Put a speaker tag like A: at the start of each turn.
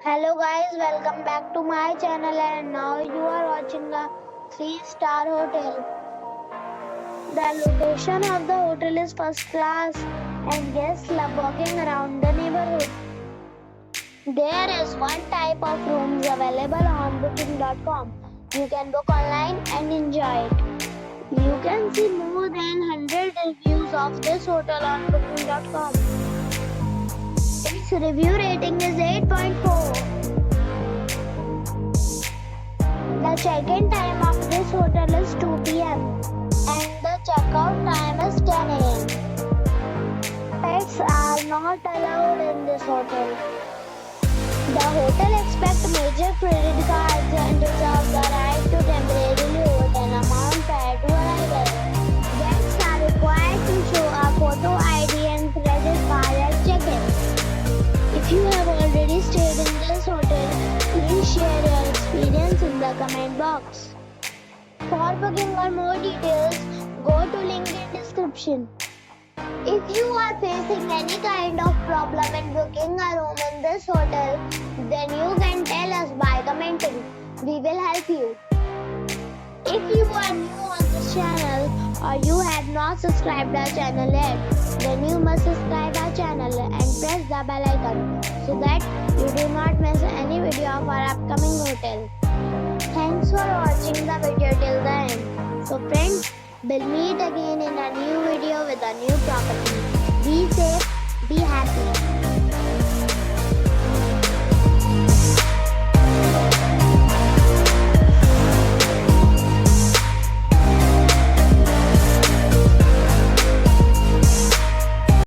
A: Hello guys, welcome back to my channel and now you are watching a 3-star hotel. The location of the hotel is first class and guests love walking around the neighborhood. There is one type of rooms available on booking.com. You can book online and enjoy it. You can see more than 100 reviews of this hotel on booking.com. Its review rating is 8.4. The check-in time of this hotel is 2 p.m. and the check-out time is 10 a.m. Pets are not allowed in this hotel. The hotel accepts major credit cards and reserves the right to temporarily hold an amount prior to arrival. Guests are required to show a photo ID and credit card at check-in. If you have already stayed in this hotel, please share your experience in the comment box. For booking or more details, go to link in description. If you are facing any kind of problem in booking a room in this hotel, then you can tell us by commenting. We will help you. If you are new on this channel or you have not subscribed our channel yet, then you must subscribe our channel and press the bell icon so that you do not miss any video of our upcoming hotel. Thanks for watching the video till the end. So friends, we'll meet again in a new video with a new property. Be safe